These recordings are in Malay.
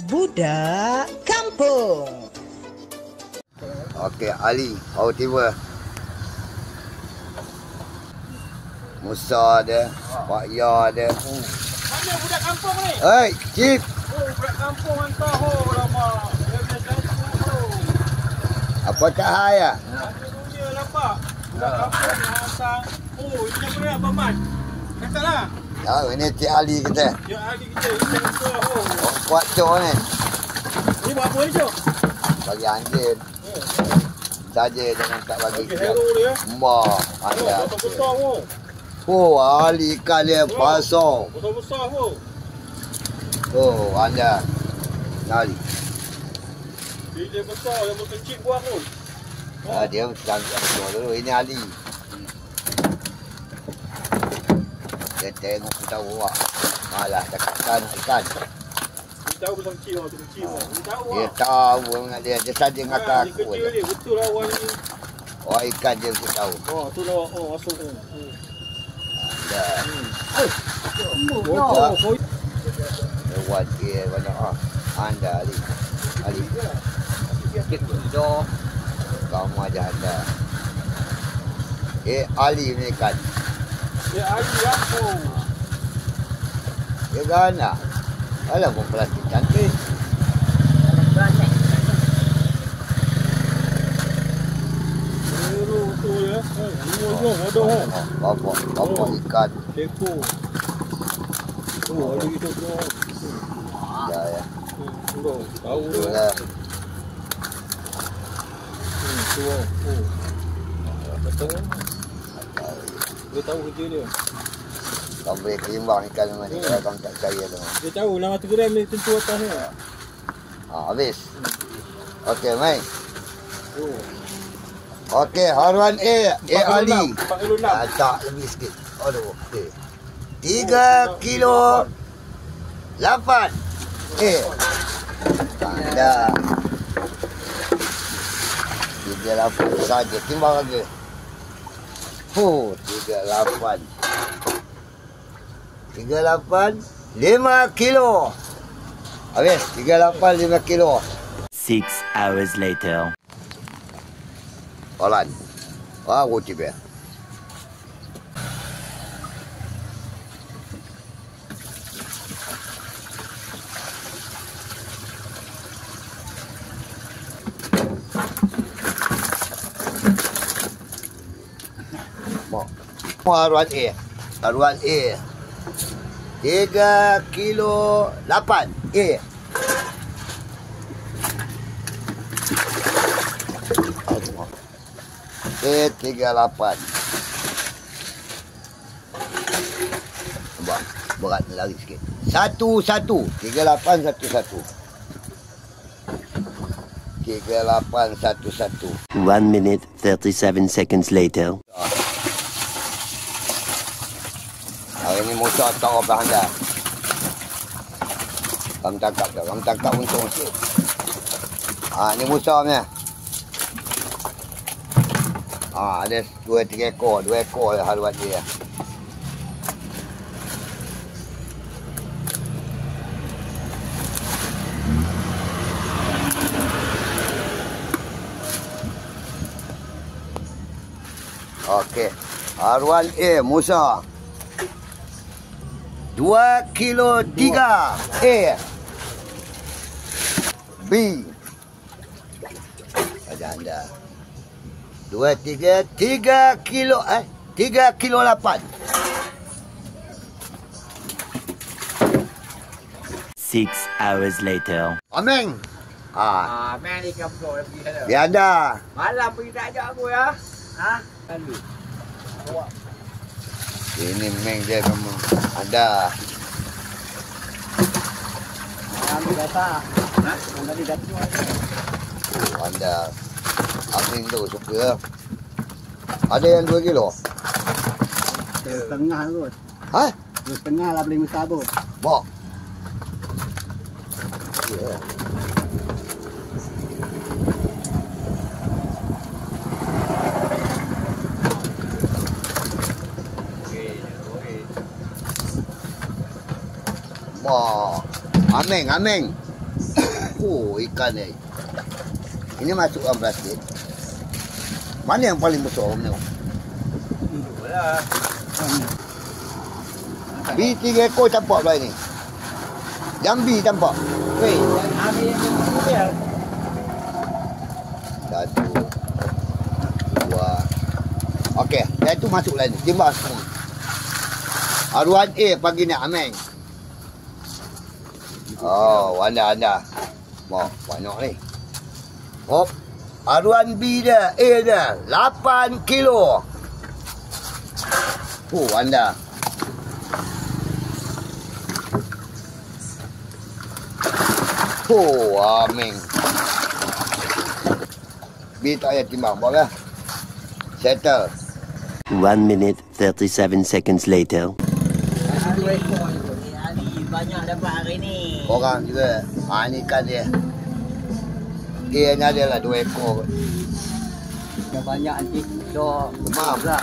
Budak Kampung. Okey, Ali, awak tiba. Musa ada, Pak Ya ada. Mana budak kampung ni? Hei, Cip. Oh, budak kampung hantar ho lama. Dia punya kampung tu. Apa cahaya? Ada dunia lah pak. Budak kampung ni hantar. Oh, ini apa dia, Abang Man? Katalah. Ya, ini Cik Ali kita. Ya, adik kita. Ini hantar ho. Oh, kuat cok ni. Ini buat apa ni, Cok? Bagi anjing. Saja jangan tak bagi. Bagi hero dia. Mbak, Oh, ada. besar-besar ho. Oh, Ali ikan dia pasang. Besar-besar ho. Oh, anda. Ali. Dia besar, yang berkecil buah pun. Ah, dia cantik dulu. Ini Ali. Dia tengok pun tahu awak. Malah cakapkan ikan. Dia tahu besar kecil lah, tu kecil lah. Dia tahu Dia lah. tahu dengan dia. Dia saja dengan Dia aku. kecil dia, betul lah awal ni. Oh, ikan dia mesti tahu. Oh, tu lah, oh, masuk. Dah. Oh, Lewat dia banyak. Anda Ali. Ali. Sikit dulu. Kamu aja anda. Ali ni ikan. dia Ali aku. Dia gana. Alah pun plastik cantik. Hero tu ya. Ada ho. Bapak ikan. Teko. Oh, ada gitu tu. Ya, ya. Tahu tu. Itulah. Tu. Oh. Betul. Dia tahu kerja dia. Kau boleh timbang ikan memang ni. Kalau kamu tak percaya tu. Dia tahu nama 1 gram ni tentu atas ni. Habis. Okey, mai. Oh. Okey, haruan A. Ali. 46. Tak, lebih sikit. Aduh, okey. 3 kilo 8. Dah. 38 saja. Timbang lagi. 38. 38. 5 kilo. Habis. 38, 5 kilo. 6 hours later. Olan. Wah, ruti be. Haruan A. Haruan A. 3 kilo 8. A 38. Nampak? Berat lari sikit. 1-1. 38 1-1. 38 1-1. 1 minute 37 seconds later. Hari ni Musa tak apa anda. Kamu tangkap dah. Kamu tangkap untung sikit. Ni Musa punya. Ada 2-3 ekor. 2 ekor lah haluan dia. Okey. Haruan A, Musa. 2 kilo 3. B. Ada anda. 2, 3 kilo 3 kilo 8. 6 hours later. Ameng. Main ikan pulau dah pergi sana. Dia ada. Malam pergi tak ajak aku ya. Kali. Ini meng dia memang ada. Ambil data. Tadi datu. Anda. Ameng tu suka. Ada yang 2 kilo. Setengah kot. Setengah lah beli musabut. Bok. Ya. Wah, ameng. Oh, ikan ni. Ini masuk dalam plastik. Mana yang paling besar ni? Itulah. B 3 ekor campak pula ni. Jambi campak. Weh, habis yang dia. 1, 2. Okey, dah tu masuk lain. Timbang semua. Haruan A pagi ni Ameng. Oh, anda. Mau banyak ni. Hop. Haruan B dia, A dia 8 kilo. Oh, anda. Oh, Ameng. B tak payah timbang, boleh. Settle. 1 minute 37 seconds later. 2 ekor tu. Ni Ali banyak dapat hari ni. Orang juga. Ni ikan dia. A ni adalah 2 ekor. Dah banyak nanti. Dah. Maaf lah.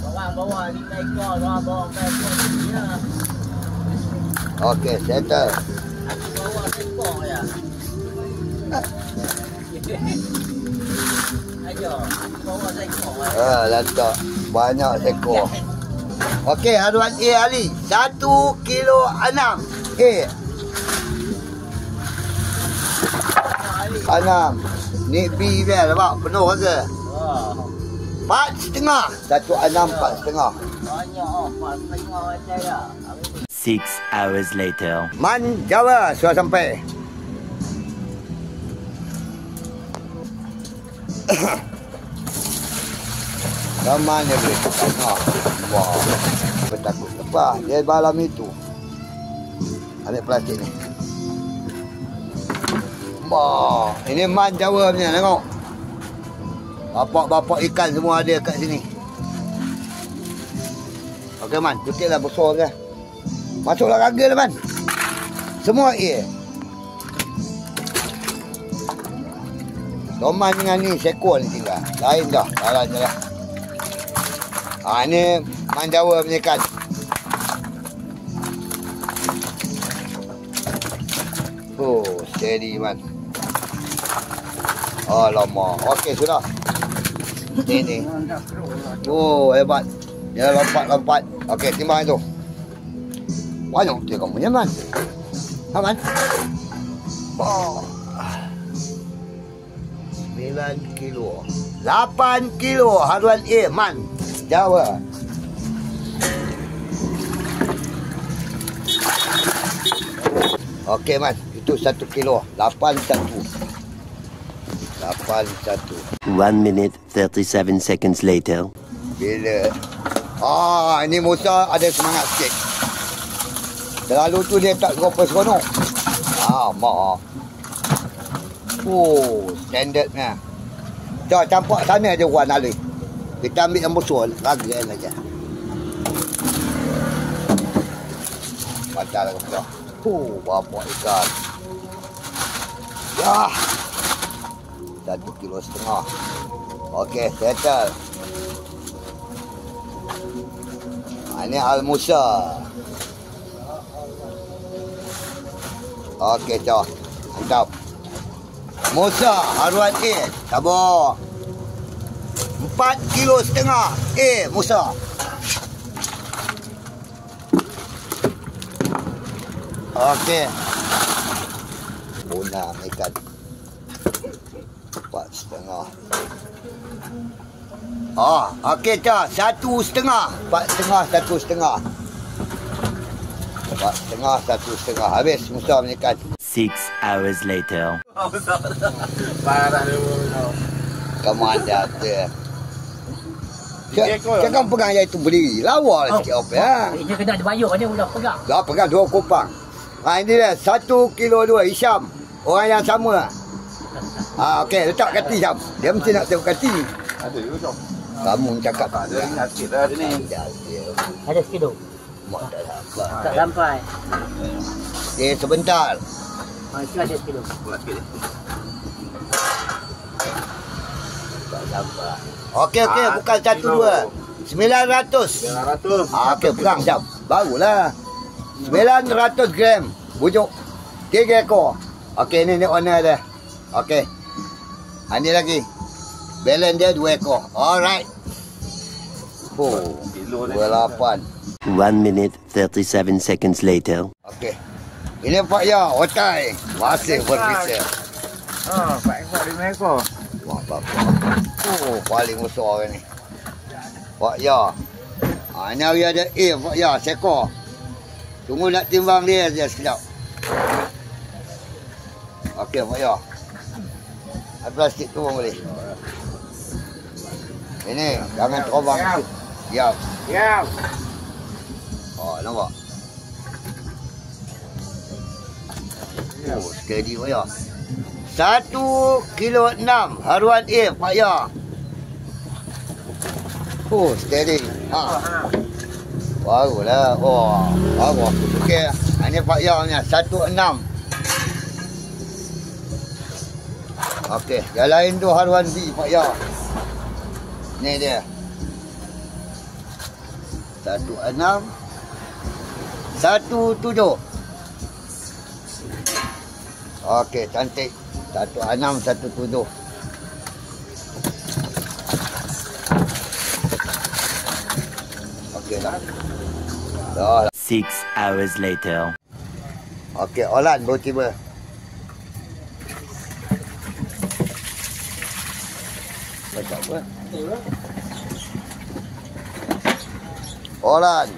Orang bawa 5 ekor. Orang bawa 4 ekor. Ya. Okey, settle. Aku bawa 1 ekor ya. Ayo. Aku bawa 1 ekor. Lantak. Banyak ekor. Okey, haruan A Ali. 1 kilo 6. A. 6. Ni B dia nampak penuh ke? Wah. 4,5. 1,6 4,5. Banyak. 4,5 ada ya. 6 hours later. Man Jawa sudah sampai. Gaman dia boleh. Wah. Bertakut lepas. Dia malam itu. Ambil plastik ni. Wah. Ini man Jawa punya. Tengok. Bapak-bapak ikan semua ada kat sini. Okey man. Cutiklah besar ke. Masuklah raga lah man. Semua A. Toman dengan ni sekor ni tinggal. Lain dah. Jalan je lah. Ni man Jawa punya ikan. Oh, steady man. Alamak. Okey sudah. Ini. Oh, hebat. Dia lompat-lompat. Okey, timbang itu. Banyak dia kamu punya man. Ha man. Oh. 9 kilo. 8 kilo haruan A man. Jawa. Okey man, itu 1 kilo. 81. 1 minute 37 seconds later. Bila ini Musa ada semangat sikit. Terlalu tu dia tak seronok. Mak. Oh, standardnya. Dah campak sana je Wan Ali. Kita ambil yang besar, raga aja. Baca lah kau. Bapak ikan. Ya. 1,5 kilo. Okey, settle. Ini Al-Musa. Okey, cah. Mantap. Musa, haruan A. Sabar. 4,5 kilo. Musa. Okey. Punang ikan. 4,5. Okey cah. 1,5. 4,5, 1,5. 4,5, 1,5. Habis Musa punya ikan. 6 hours later. Parah dia. Kamu ada tu. Jangan pegang yang itu berdiri. Lawa lah sikit apa ya. Dia kena ada bayar dia udah pegang. Dah pegang 2 kupang. Ini dia 1 kilo 2. Isyam. Orang yang sama. Okey, letak kati Isyam. Dia mesti nak tengok kati. Ada juga. Kamu cakap Tak ada ingat sikit dah ni. Ada sekilo. Mak tak dapat. Tak sampai. Sebentar. Itu ada sekilo. Pula sikit. Tak dapat. Okey, bukan 1, 2. 900. 900. Okey, pegang Isyam. Barulah. 900 gram. Bujuk. 3 ekor. Okey, ni owner dia. Okey. Ini lagi. Balance dia 2 ekor. Alright. Oh, 28. 1 minute 37 seconds later. Okey. Ini Pak Ya, otai. Masih berpisah. Ha, 4 ekor 5 ekor. Wah, bapak. Oh, paling besar ni. Pak Ya. Ini hari ada Pak Ya, sekor. Tunggu nak timbang dia sekejap. Okey, Pak Ya. Plastik turun boleh. Ini, jangan terbang. Diam. Diam. Oh, nampak? Oh, steady Pak Ya. 1 kilo 6 haruan A Pak Ya. Oh, steady. Ha. Barulah. Oh, baru aku fikir. Ini Pak Ya punya 16. Okey, yang lain tu haruan B Pak Ya. Ni dia. 16 17. Okey, cantik. 16 17. Okey dah. Dah. 6 hours later. Okey, Olan baru tiba. Macam apa? Olan.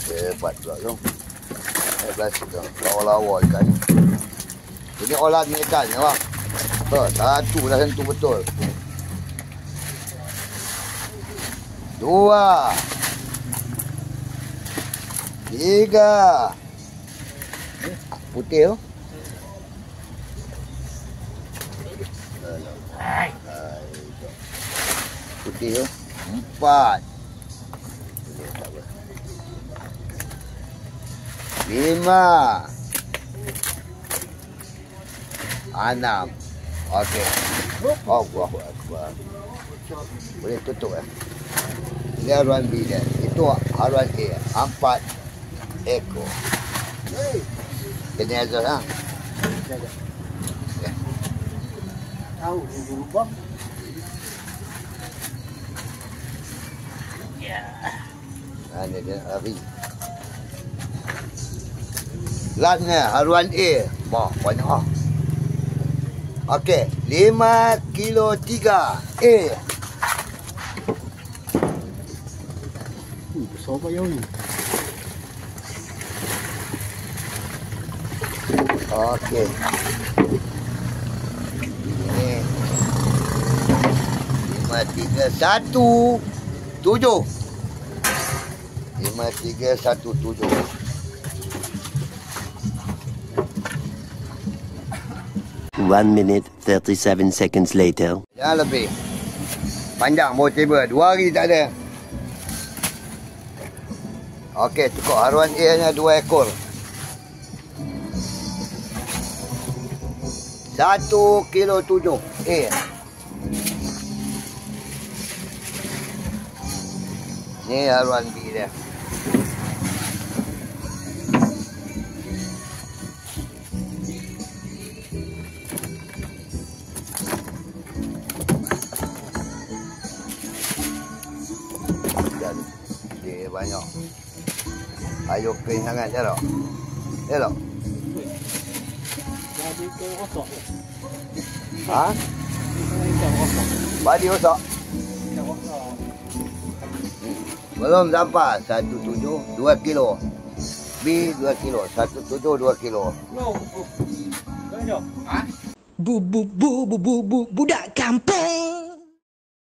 Hebat pula tu. Hebat tu. Lawa-lawa ikan ni. Ini Olan ni ikan ni bang. Satu dah sentuh betul. 2 3 putih tu. Putih tu. 4 5 6. Okey. Allahu Akbar. Boleh tutup Ini haruan B dia. Itu haruan A. 4 ekor. Kena ajar ha. Tahu lubang. Ini dia hari. Latnya haruan A. Wah, banyak ah. Okey, 5 kilo 3 A. Besar Pak Ya ni. Okey. Ini 5 3 1 7. 5 3 1 7. 1 minute 37 seconds later. Jangan lebih. Panjang baru tiba. 2 hari tak ada. Okey, cukup haruan A nya 2 ekor. 1 kilo 7 A. Ni haruan B dia. Dia banyak. Ayo kering sangat je tak? Ya tak? Jadi ke rosak. Ha? Ikan rosak. Badi rosak? Ikan rosak. Belum sampai. 17 2 kilo. B 2 kilo. 17 2 kilo. No. Kau jom. Ha? Budak kampung.